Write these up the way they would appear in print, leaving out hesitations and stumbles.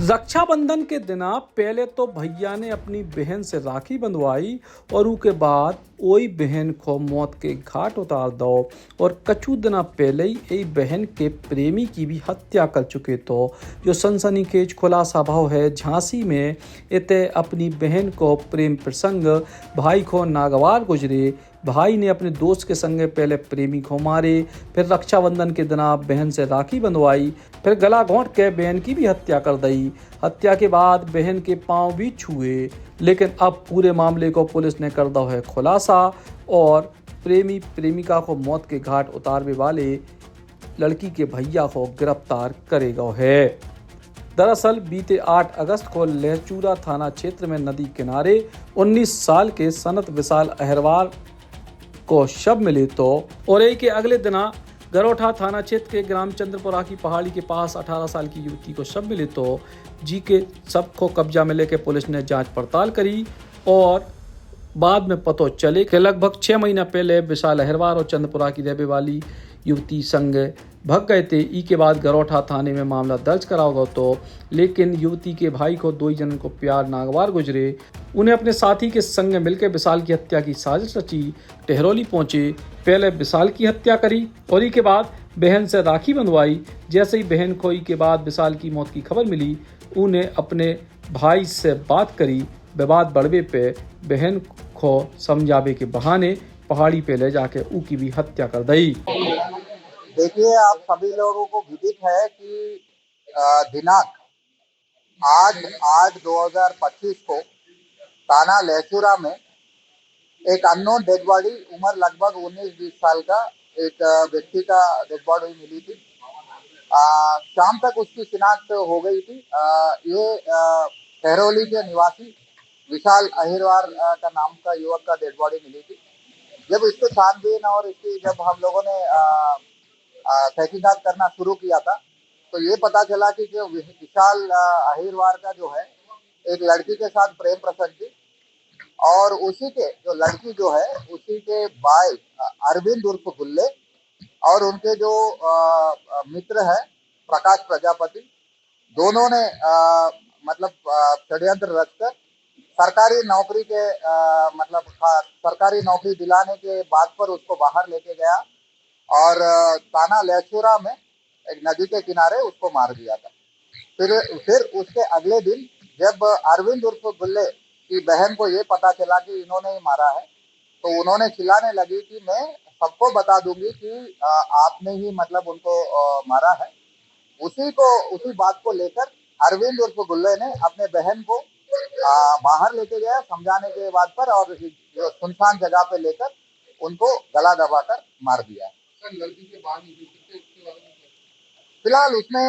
रक्षाबंधन के दिन पहले तो भैया ने अपनी बहन से राखी बंधवाई और उसके बाद वही बहन को मौत के घाट उतार दो। और कछु दिन पहले ही यही बहन के प्रेमी की भी हत्या कर चुके। तो जो सनसनीखेज खुलासा भाव है झांसी में इते अपनी बहन को प्रेम प्रसंग भाई को नागवार गुजरे। भाई ने अपने दोस्त के संगे पहले प्रेमी को मारे, फिर रक्षाबंधन के दिन बहन से राखी बंधवाई, फिर गला घोंट के बहन की भी हत्या कर दी। हत्या के बाद बहन के पांव भी छुए। लेकिन अब पूरे मामले को पुलिस ने कर दा है खुलासा और प्रेमी प्रेमिका को मौत के घाट उतारने वाले लड़की के भैया को गिरफ्तार करेगा है। दरअसल बीते 8 अगस्त को लहचूरा थाना क्षेत्र में नदी किनारे 19 साल के सनत विशाल अहरवार को शव मिले। तो और एक के अगले दिन गरोठा थाना क्षेत्र के ग्राम चंद्रपुरा की पहाड़ी के पास 18 साल की युवती को शव मिले। तो जी के शव को कब्जा में लेकर पुलिस ने जांच पड़ताल करी और बाद में पता चले कि लगभग 6 महीना पहले विशाल अहरवार और चंद्रपुरा की रहने वाली युवती संग भग गए थे। ई के बाद गरोठा थाने में मामला दर्ज कराओ तो लेकिन युवती के भाई को 2 जन को प्यार नागवार गुजरे। उन्हें अपने साथी के संग मिलकर विशाल की हत्या की साजिश रची। टहरौली पहुंचे, पहले विशाल की हत्या करी और ई के बाद बहन से राखी बंधवाई। जैसे ही बहन को ई के बाद विशाल की मौत की खबर मिली, उन्हें अपने भाई से बात करी। विवाद बढ़वे पे बहन को समझावे के बहाने पहाड़ी पे ले जाके ऊ की भी हत्या कर दी। देखिए, आप सभी लोगों को विदित है कि दिनांक 8/8/2025 को थाना लहचूरा में एक अननोन डेड बॉडी उम्र लगभग 19-20 साल का एक व्यक्ति का डेड बॉडी मिली थी। शाम तक उसकी शिनाख्त हो गई थी। ये टहरौली के निवासी विशाल अहिरवार का नाम का युवक का डेड बॉडी मिली थी। जब इसको छानबीन और इसकी जब हम लोगों ने तहकीकात करना शुरू किया था तो ये पता चला कि जो विशाल अहिरवार का जो है एक लड़की के साथ प्रेम प्रसंग थी और उसी के जो लड़की जो है उसी के भाई अरविंद उर्फ गुल्ले और उनके जो मित्र है प्रकाश प्रजापति, दोनों ने मतलब षड्यंत्र रचकर सरकारी नौकरी के सरकारी नौकरी दिलाने के बाद पर उसको बाहर लेके गया और थाना लहचूरा में एक नदी के किनारे उसको मार दिया था। फिर उसके अगले दिन जब अरविंद उर्फ गुल्ले की बहन को ये पता चला कि इन्होंने ही मारा है तो उन्होंने चिल्लाने लगी कि मैं सबको बता दूंगी कि आपने ही मतलब उनको मारा है। उसी बात को लेकर अरविंद उर्फ गुल्ले ने अपने बहन को बाहर लेके गया समझाने के बाद पर और जो सुनसान जगह पे लेकर उनको गला दबाकर मार दिया। लड़की के फिलहाल उसमें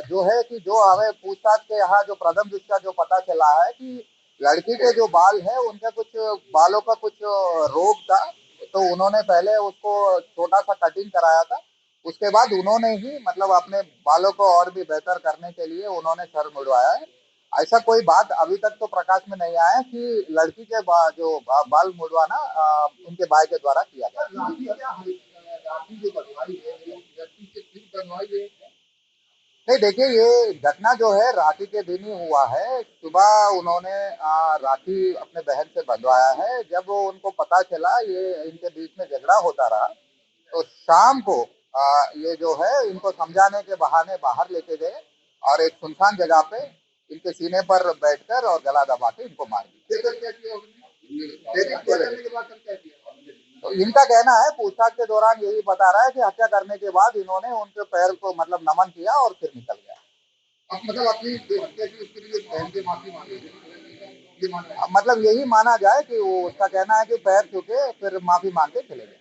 जो है कि जो हमें पूछताछ के यहाँ जो प्रथम दृष्टया जो पता चला है कि लड़की के जो बाल है उनके कुछ बालों का कुछ रोग था, तो उन्होंने पहले उसको छोटा सा कटिंग कराया था। उसके बाद उन्होंने ही मतलब अपने बालों को और भी बेहतर करने के लिए उन्होंने सर मुड़वाया है। ऐसा कोई बात अभी तक तो प्रकाश में नहीं आया कि लड़की के जो बाल मुड़वाना उनके भाई के द्वारा किया गया। नहीं, देखिए, ये घटना जो है राखी के दिन ही हुआ है। सुबह उन्होंने राखी अपने बहन से बंधवाया है। जब वो उनको पता चला ये इनके बीच में झगड़ा होता रहा तो शाम को ये जो है इनको समझाने के बहाने बाहर लेके गए और एक सुनसान जगह पे इनके सीने पर बैठकर और गला दबा के इनको मार दिया। तो इनका कहना है, पूछताछ के दौरान यही बता रहा है कि हत्या करने के बाद इन्होंने उनके पैर को मतलब नमन किया और फिर निकल गया। मतलब अपनी हत्या की उसके लिए बहन की माफी मांगी, मतलब यही माना जाए कि वो उसका कहना है कि पैर छूके फिर माफी मांग के चले गए।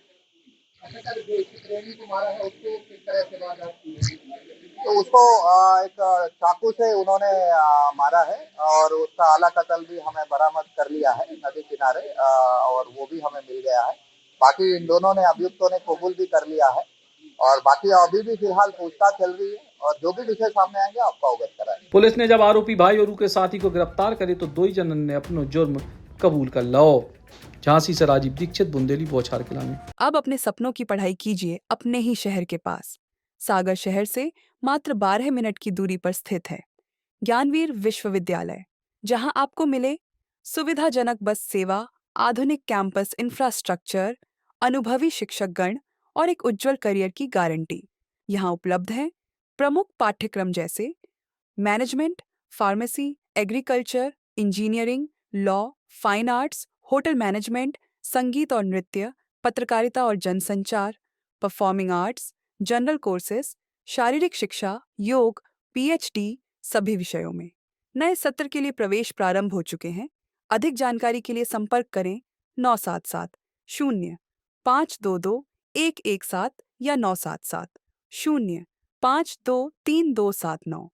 को मारा है उसको किस तरह से तो उसको एक चाकू से उन्होंने मारा है और उसका आला कतल भी हमें बरामद कर लिया है नदी किनारे और वो भी हमें मिल गया है। बाकी इन दोनों ने अभियुक्तों ने कबूल भी कर लिया है और बाकी अभी भी फिलहाल पूछताछ चल रही है और जो भी विषय सामने आएंगे आपको अवगत कराएंगे। पुलिस ने जब आरोपी भाई और उनके साथी को गिरफ्तार करे तो 2 जनन ने अपनो जुर्म कबूल कर लो। झांसी से राजीव दीक्षित, बुंदेली बौछार किला में। अब अपने सपनों की पढ़ाई कीजिए अपने ही शहर के पास। सागर शहर से मात्र 12 मिनट की दूरी पर स्थित है ज्ञानवीर विश्वविद्यालय, जहां आपको मिले सुविधाजनक बस सेवा, आधुनिक कैंपस इंफ्रास्ट्रक्चर, अनुभवी शिक्षकगण और एक उज्जवल करियर की गारंटी। यहाँ उपलब्ध है प्रमुख पाठ्यक्रम जैसे management, pharmacy, agriculture, engineering, law, fine arts, hotel management, संगीत और नृत्य, पत्रकारिता और जनसंचार, परफॉर्मिंग आर्ट्स, जनरल कोर्सेज, शारीरिक शिक्षा, योग, पीएचडी सभी विषयों में। नए सत्र के लिए प्रवेश प्रारंभ हो चुके हैं। अधिक जानकारी के लिए संपर्क करें 977 0 522 117 या 977 0 523 279।